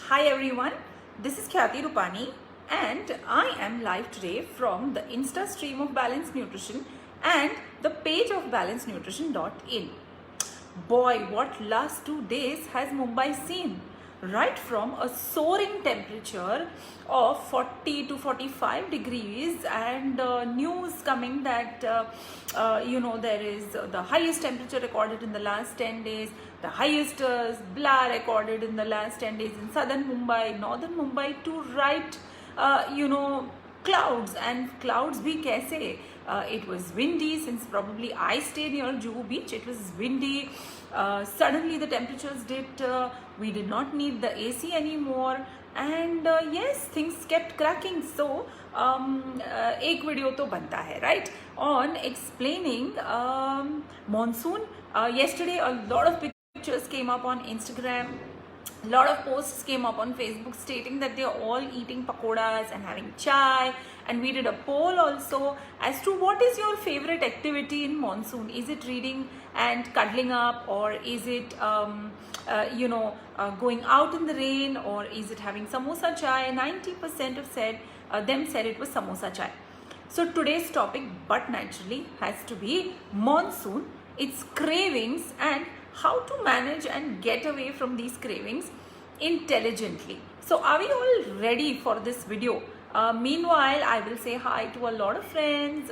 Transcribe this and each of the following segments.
Hi everyone, this is Khyati Rupani and I am live today from the Insta stream of Balanced Nutrition and the page of balancednutrition.in. Boy, what last 2 days has Mumbai seen? Right from a soaring temperature of 40 to 45 degrees and news coming that there is the highest temperature recorded in the last 10 days, the highest BLA recorded in the last 10 days in southern Mumbai, northern Mumbai, to right clouds. And clouds bhi kaise? It was windy, since probably I stay near Juhu Beach. It was windy. Suddenly the temperatures dipped. We did not need the AC anymore. And yes, things kept cracking. So एक video तो बनता है, right, on explaining monsoon. Yesterday a lot of pictures came up on Instagram. A lot of posts came up on Facebook stating that they are all eating pakoras and having chai, and we did a poll also as to what is your favorite activity in monsoon. Is it reading and cuddling up, or is it going out in the rain, or is it having samosa chai? 90% of them said it was samosa chai. So today's topic, but naturally, has to be monsoon, its cravings, and how to manage and get away from these cravings intelligently. So are we all ready for this video? Meanwhile, I will say hi to a lot of friends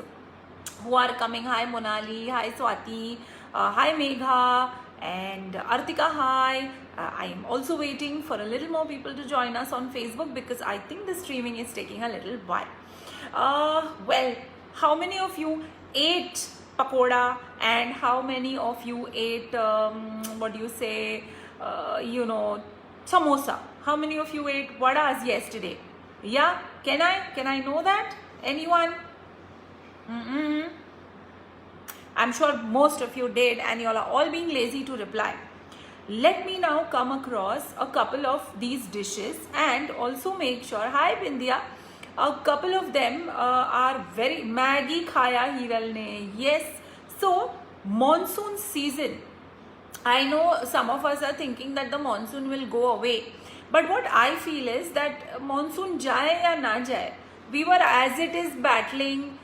who are coming. Hi Monali, hi Swati, hi Megha, and Artika, hi. I am also waiting for a little more people to join us on Facebook because I think the streaming is taking a little while. Well, how many of you ate pakoda, and how many of you ate samosa? How many of you ate vadas yesterday? Yeah, can I know that? Anyone? I'm sure most of you did, and you all are all being lazy to reply. Let me now come across a couple of these dishes and also make sure. Hi Bindya. A couple of them are very Maggie khaya hiral ne. Yes. So monsoon season. I know some of us are thinking that the monsoon will go away, but what I feel is that monsoon jaye ya na jaye, we were as it is battling.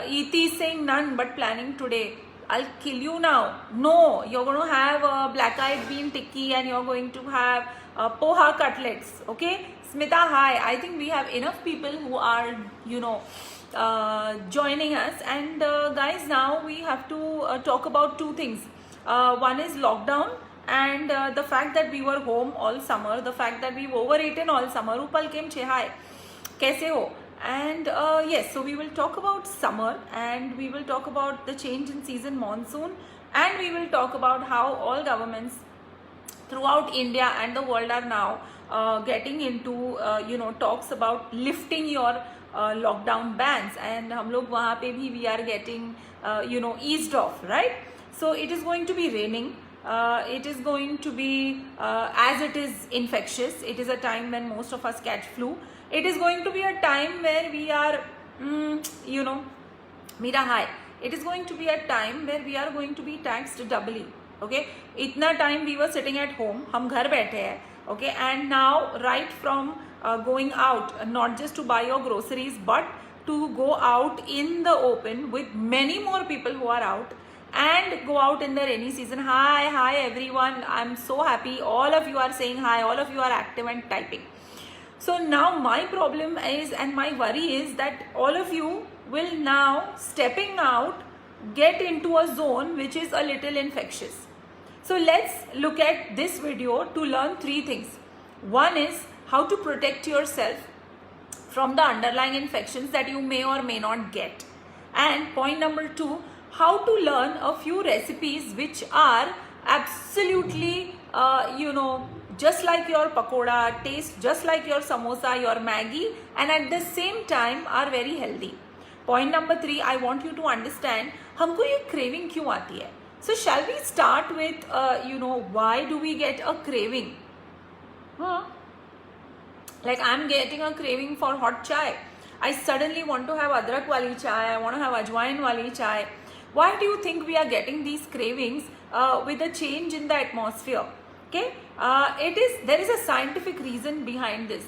E.T. saying none but planning today. I'll kill you now. No, you're going to have a black-eyed bean tikki and you're going to have poha cutlets. Okay, Smita, hi. I think we have enough people who are joining us, and guys, now we have to talk about two things. One is lockdown, and the fact that we were home all summer, the fact that we've overeaten all summer. Upal kem che, hi. Kaise ho? And yes, so we will talk about summer, and we will talk about the change in season monsoon, and we will talk about how all governments throughout India and the world are now getting into talks about lifting your lockdown bans, and hum log wahan pe bhi we are getting eased off, right? So it is going to be raining. It is going to be as it is infectious. It is a time when most of us catch flu. It is going to be a time where we are, Mira, hi. It is going to be a time where we are going to be taxed doubly. Okay, itna time we were sitting at home, hum ghar baithe hai. Okay, and now right from going out, not just to buy your groceries, but to go out in the open with many more people who are out, and go out in the rainy season. Hi everyone. I'm so happy. All of you are saying hi. All of you are active and typing. So now my problem is, and my worry is, that all of you will now, stepping out, get into a zone which is a little infectious. So let's look at this video to learn three things. One is how to protect yourself from the underlying infections that you may or may not get. And point number two, how to learn a few recipes which are absolutely, just like your pakoda, taste just like your samosa, your Maggi, and at the same time are very healthy. Point number three, I want you to understand, हमको ये craving क्यों आती है? So shall we start with, why do we get a craving? Like I'm getting a craving for hot chai. I suddenly want to have adrak wali chai. I want to have ajwain wali chai. Why do you think we are getting these cravings with a change in the atmosphere? Okay, there is a scientific reason behind this.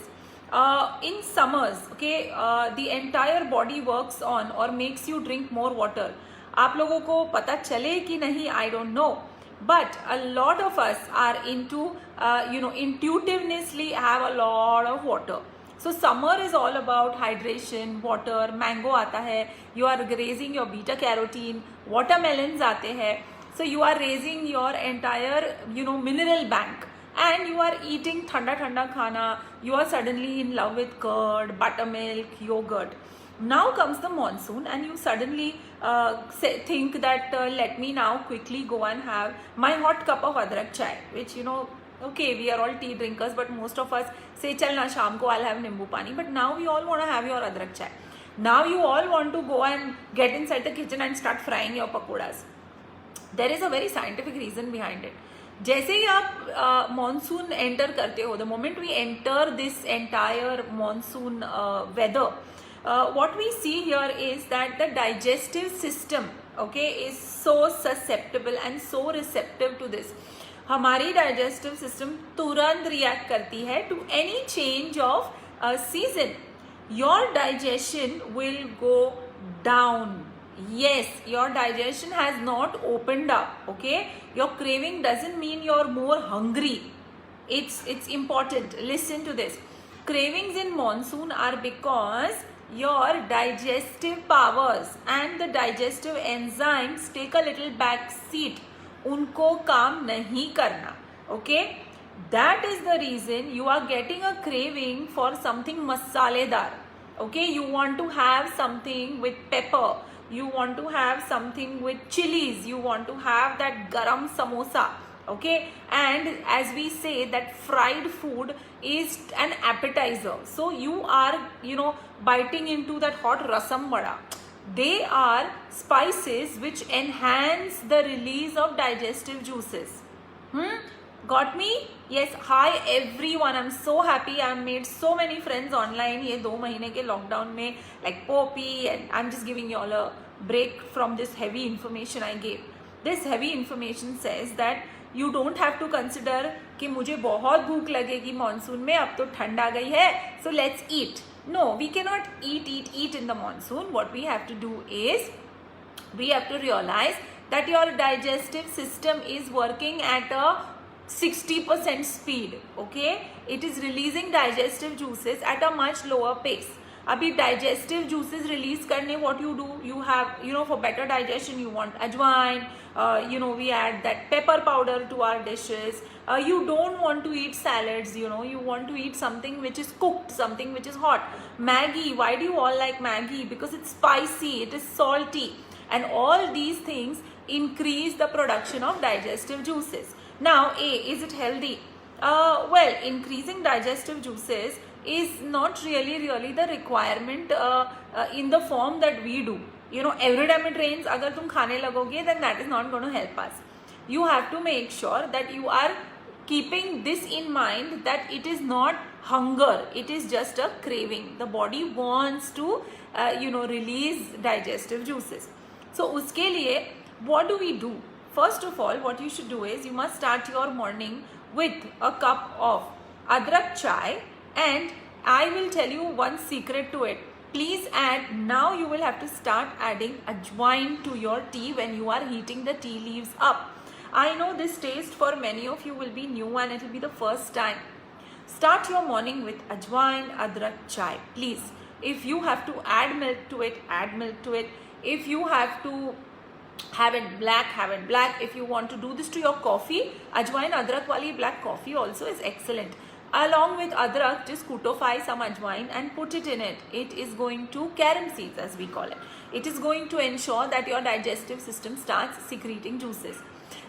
In summers, okay, the entire body works on or makes you drink more water. आप लोगों को पता चले कि नहीं, I don't know, but a lot of us are into intuitively have a lot of water. So summer is all about hydration, water. Mango आता है, you are raising your beta carotene. Watermelons आते हैं, so you are raising your entire mineral bank. And you are eating thanda thanda khana, you are suddenly in love with curd, buttermilk, yogurt. Now comes the monsoon and you suddenly think that let me now quickly go and have my hot cup of adrak chai, which okay, we are all tea drinkers, but most of us say chal na sham ko I'll have nimbu pani. But now we all want to have your adrak chai. Now you all want to go and get inside the kitchen and start frying your pakoras. There is a very scientific reason behind it. जैसे ही आप monsoon enter करते हो, the moment we enter this entire monsoon weather, what we see here is that the digestive system, okay, is so susceptible and so receptive to this. हमारी digestive system तुरंत react करती है to any change of season. Your digestion will go down. Yes, your digestion has not opened up. Okay, your craving doesn't mean you're more hungry. It's important. Listen to this. Cravings in monsoon are because your digestive powers and the digestive enzymes take a little back seat. उनको काम नहीं करना. Okay, that is the reason you are getting a craving for something masaledar. Okay, you want to have something with pepper. You want to have something with chilies, you want to have that garam samosa. Okay, and as we say that fried food is an appetizer, so you are biting into that hot rasam vada. They are spices which enhance the release of digestive juices. Got me? Yes. Hi everyone, I'm so happy. I've made so many friends online ये 2 महीने के lockdown में, like Poppy, and I'm just giving you all a break from this heavy information I gave. This heavy information says that you don't have to consider कि मुझे बहुत भूख लगेगी monsoon में, अब तो ठंड आ गई है, so let's eat. No, we cannot eat in the monsoon. What we have to do is we have to realize that your digestive system is working at a 60% speed. Okay, it is releasing digestive juices at a much lower pace. अभी digestive juices release करने what you do, you have for better digestion you want ajwain, we add that pepper powder to our dishes. You don't want to eat salads, you want to eat something which is cooked, something which is hot. Maggi, why do you all like Maggi? Because it's spicy, it is salty, and all these things increase the production of digestive juices. Now, is it healthy? Well, increasing digestive juices is not really the requirement in the form that we do. Every time it rains, agar tum khane lagoge, then that is not going to help us. You have to make sure that you are keeping this in mind, that it is not hunger, it is just a craving. The body wants to release digestive juices. So uske liye what do we do? First of all, what you should do is you must start your morning with a cup of adrak chai, and I will tell you one secret to it. Please add, now you will have to start adding ajwain to your tea when you are heating the tea leaves up. I know this taste for many of you will be new and it will be the first time. Start your morning with ajwain adrak chai, please. If you have to add milk to it, add milk to it. If you have to have it black, have it black. If you want to do this to your coffee, ajwain adrak wali black coffee also is excellent. Along with adrak, just kutify some ajwain and put it in it. It is going to, carom seeds as we call it, it is going to ensure that your digestive system starts secreting juices.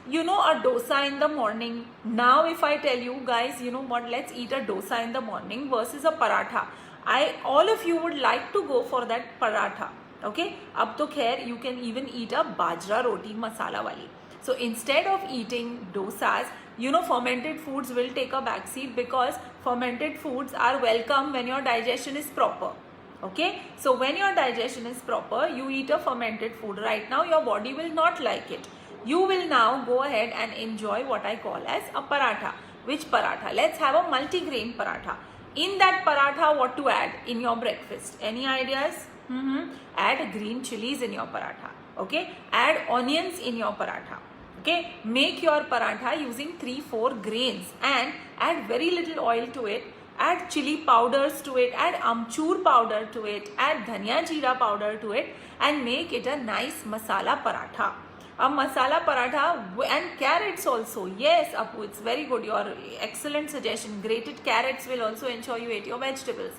A dosa in the morning. Now if I tell you guys, what, let's eat a dosa in the morning versus a paratha, all of you would like to go for that paratha. Okay, अब तो खैर you can even eat a bajra roti masala wali. So instead of eating dosas, fermented foods will take a backseat, because fermented foods are welcome when your digestion is proper. Okay, so when your digestion is proper, you eat a fermented food. Right now your body will not like it. you will now go ahead and enjoy what I call as a paratha. Which paratha? Let's have a multi-grain paratha. In that paratha, what to add in your breakfast? Any ideas? Add green chilies in your paratha. Okay, add onions in your paratha. Okay, make your paratha using 3-4 grains and add very little oil to it. Add chili powders to it, add amchur powder to it, add dhania jeera powder to it, and make it a nice masala paratha. A masala paratha and carrots also. Yes, Apu, it's very good. Your excellent suggestion. Grated carrots will also ensure you ate your vegetables.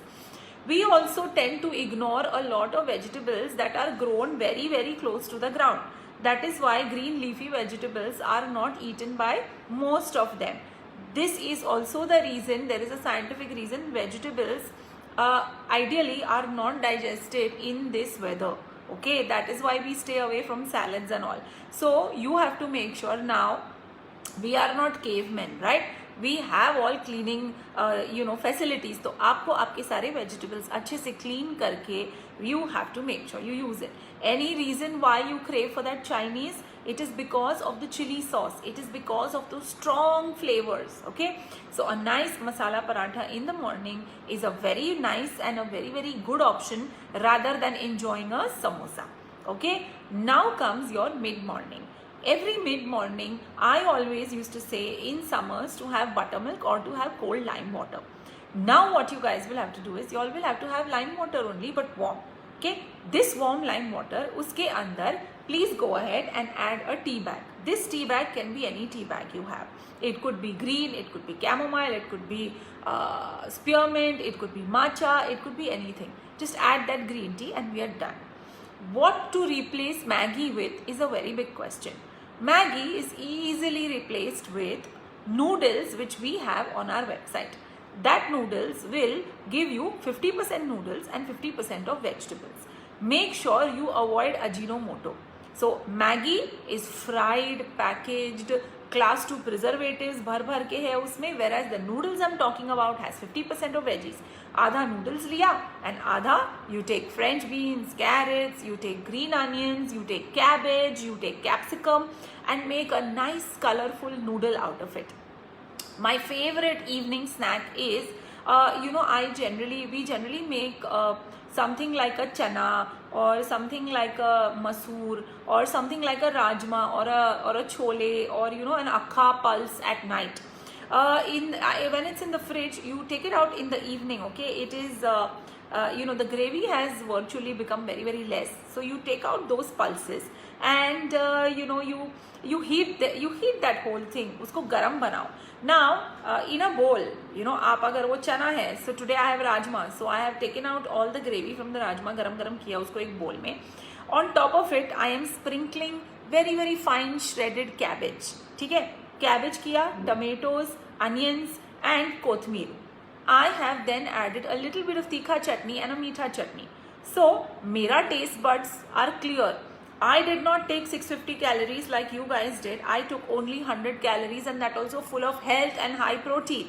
We also tend to ignore a lot of vegetables that are grown very, very close to the ground. That is why green leafy vegetables are not eaten by most of them. This is also the reason, there is a scientific reason, vegetables ideally are not digested in this weather. Okay, that is why we stay away from salads and all. So you have to make sure now, we are not cavemen, right? We have all cleaning facilities. तो आपको आपके सारे vegetables अच्छे से clean करके you have to make sure you use it. Any reason why you crave for that Chinese? It is because of the chili sauce. It is because of those strong flavors. Okay, so a nice masala paratha in the morning is a very nice and a very, very good option rather than enjoying a samosa. Okay, now comes your mid-morning. Every mid-morning, I always used to say in summers to have buttermilk or to have cold lime water. Now what you guys will have to do is, you all will have to have lime water only, but warm. Okay, this warm lime water, uske andar, please go ahead and add a tea bag. This tea bag can be any tea bag you have. It could be green, it could be chamomile, it could be spearmint, it could be matcha, it could be anything. Just add that green tea and we are done. What to replace Maggi with is a very big question. Maggi is easily replaced with noodles, which we have on our website. That noodles will give you 50% noodles and 50% of vegetables. Make sure you avoid Ajinomoto. So Maggi is fried, packaged, class 2 preservatives भर के है उसमें, whereas the noodles I'm talking about has 50% of veggies. आधा noodles लिया and आधा you take French beans, carrots, you take green onions, you take cabbage, you take capsicum and make a nice colorful noodle out of it. My favorite evening snack is, we generally make something like a chana or something like a masoor or something like a rajma or a chole or an akha pulse at night. When it's in the fridge, you take it out in the evening. Okay, it is the gravy has virtually become very, very less. So you take out those pulses and you heat that whole thing. Usko garam banao. Now in a bowl, आप अगर वो चना है, so today I have rajma, so I have taken out all the gravy from the rajma, गरम किया उसको एक bowl में. On top of it, I am sprinkling very, very fine shredded cabbage. ठीक है, cabbage किया, tomatoes, onions and kothmeer. I have then added a little bit of tikha chutney and a meetha chutney. So मेरा taste buds are clear. I did not take 650 calories like you guys did. I took only 100 calories and that also full of health and high protein.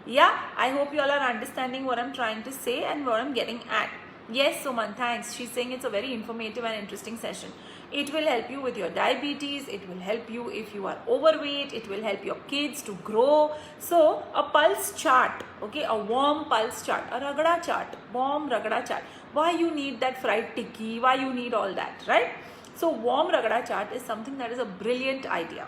Yeah, I hope you all are understanding what I'm trying to say and what I'm getting at. Yes, Suman, thanks. She's saying it's a very informative and interesting session. It will help you with your diabetes. It will help you if you are overweight. It will help your kids to grow. So, a pulse chart, okay, a warm pulse chart, a ragda chart, warm ragda chart. Why you need that fried tikki? Why you need all that, right? So warm ragda chart is something that is a brilliant idea.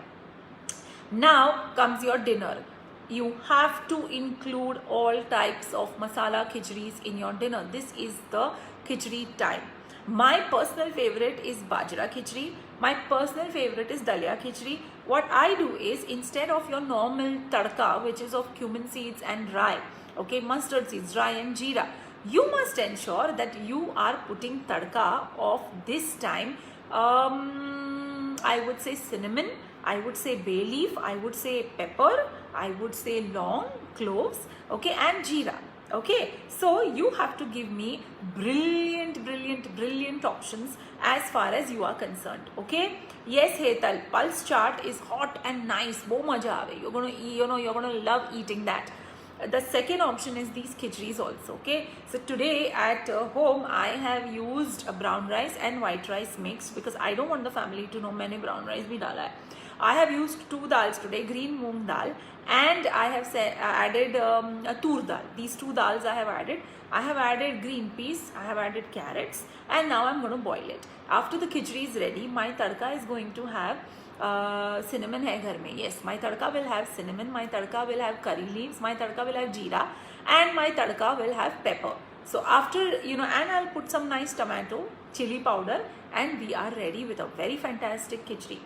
Now comes your dinner. You have to include all types of masala khichdis in your dinner. This is the khichdi time. My personal favorite is bajra khichdi. My personal favorite is dalia khichdi. What I do is, instead of your normal tadka, which is of cumin seeds and rye, okay, mustard seeds, rye and jeera, you must ensure that you are putting tadka of this time. I would say cinnamon, I would say bay leaf, I would say pepper, I would say long, cloves, okay, and jeera. Okay, so you have to give me brilliant options as far as you are concerned. Okay, yes, Hetal, pulse chart is hot and nice. Bo maja aave. You're gonna love eating that. The second option is these khichdis also. Okay, so today at home I have used brown rice and white rice mixed because I don't want the family to know मैंने brown rice भी डाला है. I have used 2 dals today, green moong dal, and I have added tur dal. These 2 dals I have added. I have added green peas, I have added carrots, and now I'm going to boil it. After the khichdi is ready, my tadka is going to have cinnamon hai ghar mein. Yes, my tadka will have cinnamon, my tadka will have curry leaves, my tadka will have jeera, and my tadka will have pepper. So after, and I'll put some nice tomato, chili powder, and we are ready with a very fantastic khichdi.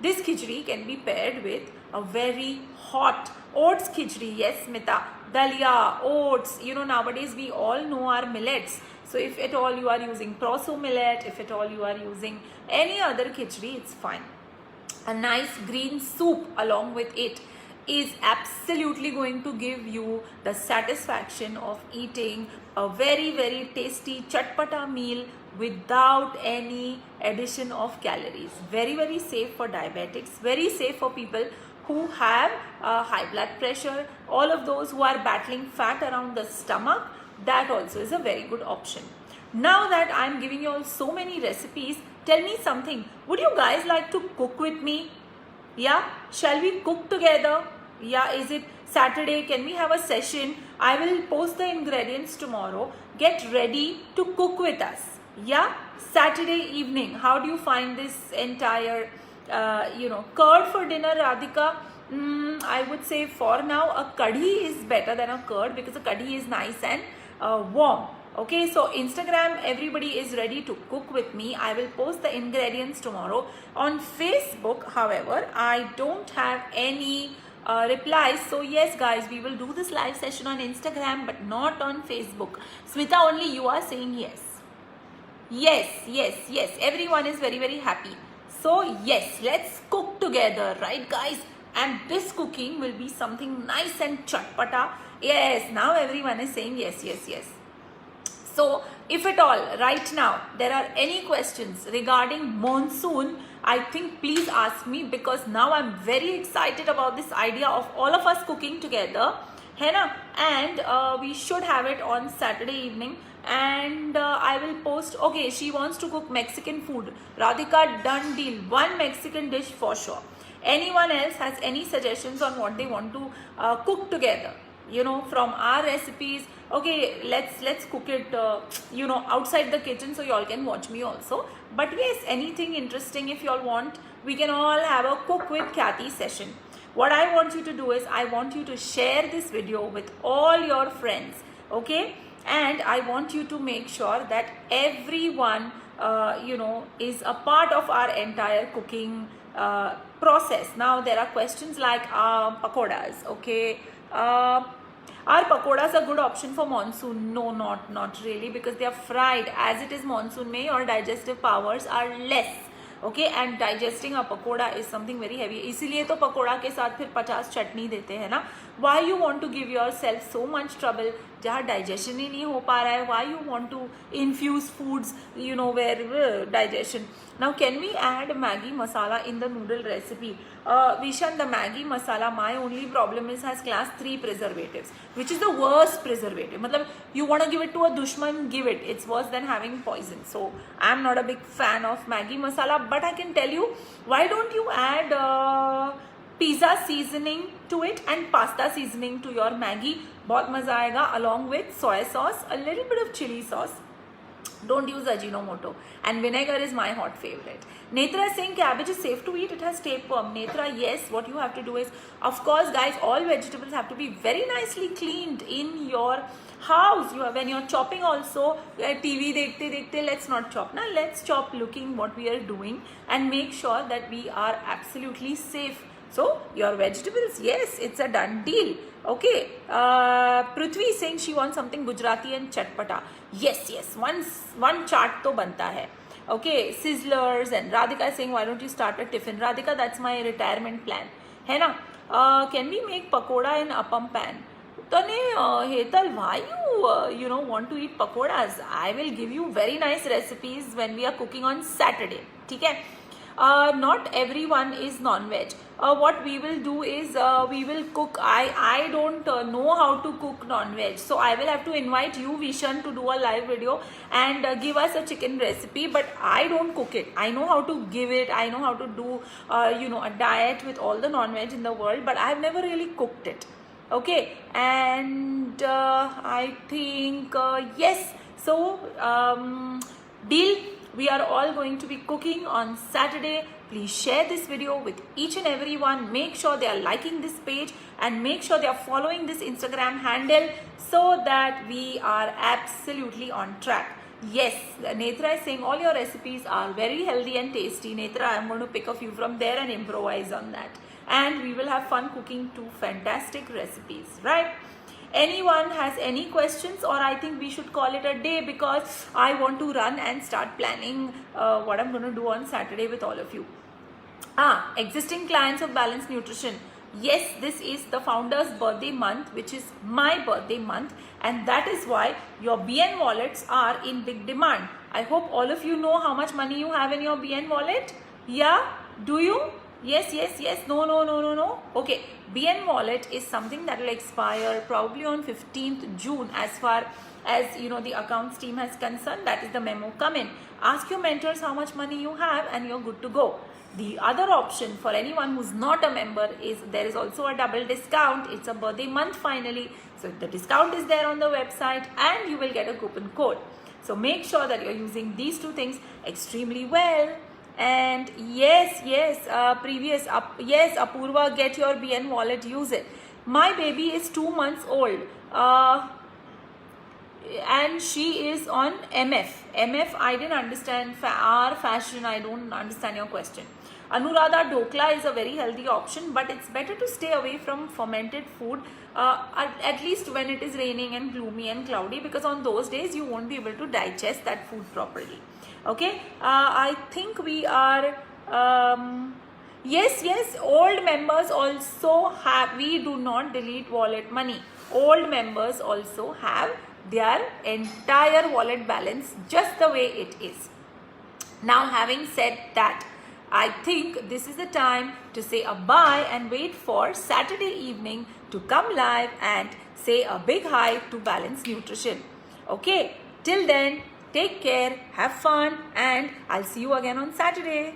This khichdi can be paired with a very hot oats khichdi. Yes, Smita, dalia, oats, nowadays we all know our millets. So if at all you are using proso millet, if at all you are using any other khichdi, it's fine. A nice green soup along with it is absolutely going to give you the satisfaction of eating a very, very tasty chatpata meal without any addition of calories. Very, very safe for diabetics, very safe for people who have high blood pressure, all of those who are battling fat around the stomach. That also is a very good option. Now that I'm giving you all so many recipes, tell me something. Would you guys like to cook with me? Yeah? Shall we cook together? Yeah, is it Saturday? Can we have a session? I will post the ingredients tomorrow. Get ready to cook with us. Yeah? Saturday evening. How do you find this entire, curd for dinner, Radhika? I would say for now, a kadhi is better than a curd because a kadhi is nice and warm. Okay, so Instagram, everybody is ready to cook with me. I will post the ingredients tomorrow. On Facebook, however, I don't have any replies. So yes, guys, we will do this live session on Instagram, but not on Facebook. Smita, only you are saying yes. Yes. Everyone is very, very happy. So yes, let's cook together, right, guys? And this cooking will be something nice and chatpata. Yes, now everyone is saying yes. So, if at all, right now, there are any questions regarding monsoon, I think please ask me because now I'm very excited about this idea of all of us cooking together. है ना? And we should have it on Saturday evening. And I will post, okay, she wants to cook Mexican food. Radhika, done deal. One Mexican dish for sure. Anyone else has any suggestions on what they want to cook together? From our recipes. Okay, let's cook it outside the kitchen so y'all can watch me also. But yes, anything interesting if y'all want, we can all have a cook with Kathy session. What I want you to do is I want you to share this video with all your friends, okay? And I want you to make sure that everyone is a part of our entire cooking process. Now there are questions like pakodas, okay? Are pakodas a good option for monsoon? No, not really, because they are fried. As it is monsoon mein, your digestive powers are less. Okay, and digesting a pakoda is something very heavy. इसीलिए तो पकोड़ा के साथ फिर 50 चटनी देते हैं ना. Why you want to give yourself so much trouble जहाँ digestion ही नहीं हो पा रहा है? Why you want to infuse foods, where digestion? Now, can we add Maggi masala in the noodle recipe? Vishan, the Maggi masala, my only problem is has class 3 preservatives, which is the worst preservative. मतलब you want to give it to a dushman, give it. It's worse than having poison. So I'm not a big fan of Maggi masala, but I can tell you, why don't you add pizza seasoning to it and pasta seasoning to your Maggi? बहुत मजा आएगा, along with soy sauce, a little bit of chili sauce. Don't use Ajinomoto. And vinegar is my hot favorite. Netra is saying cabbage is safe to eat. It has tapeworm. Netra, yes. What you have to do is, of course, guys, all vegetables have to be very nicely cleaned in your house. When you're chopping also, TV dekhte, let's not chop. Now, let's chop looking what we are doing and make sure that we are absolutely safe. So, your vegetables, yes, it's a done deal. Okay, Prithvi is saying she wants something Gujarati and chatpata. Yes, one chaat to banta hai. Okay, sizzlers, and Radhika is saying, why don't you start a tiffin? Radhika, that's my retirement plan. Hai na? Can we make pakoda in appam pan? Tane, Hetal, why you want to eat pakodas? I will give you very nice recipes when we are cooking on Saturday. Okay? Not everyone is non-veg. What we will do is we will cook. I don't know how to cook non-veg, so I will have to invite you, Vishan, to do a live video and give us a chicken recipe. But I don't cook it. I know how to give it. I know how to do a diet with all the non-veg in the world, but I've never really cooked it. Okay, and I think yes. So deal. We are all going to be cooking on Saturday. Please share this video with each and every one. Make sure they are liking this page and make sure they are following this Instagram handle so that we are absolutely on track. Yes, Netra is saying all your recipes are very healthy and tasty. Netra, I am going to pick a few from there and improvise on that. And we will have fun cooking 2 fantastic recipes, right? Anyone has any questions, or I think we should call it a day, because I want to run and start planning what I'm going to do on Saturday with all of you. Existing clients of Balanced Nutrition. Yes, this is the founder's birthday month, which is my birthday month, and that is why your BN wallets are in big demand. I hope all of you know how much money you have in your BN wallet. Yeah? Do you? Yes. No. Okay, BN wallet is something that will expire probably on 15th June as far as the accounts team has concerned. That is the memo come in. Ask your mentors how much money you have and you're good to go. The other option for anyone who's not a member is there is also a double discount. It's a birthday month finally. So the discount is there on the website and you will get a coupon code. So make sure that you're using these 2 things extremely well. And yes, Apurva, get your BN wallet, use it. My baby is 2 months old and she is on MF. I didn't understand our fashion. I don't understand your question. Anuradha, Dhokla is a very healthy option, but it's better to stay away from fermented food at least when it is raining and gloomy and cloudy, because on those days you won't be able to digest that food properly. Okay, I think we are yes, old members also have, we do not delete wallet money. Old members also have their entire wallet balance just the way it is. Now, having said that, I think this is the time to say a bye and wait for Saturday evening to come live and say a big hi to Balanced Nutrition. Okay, till then, take care, have fun, and I'll see you again on Saturday.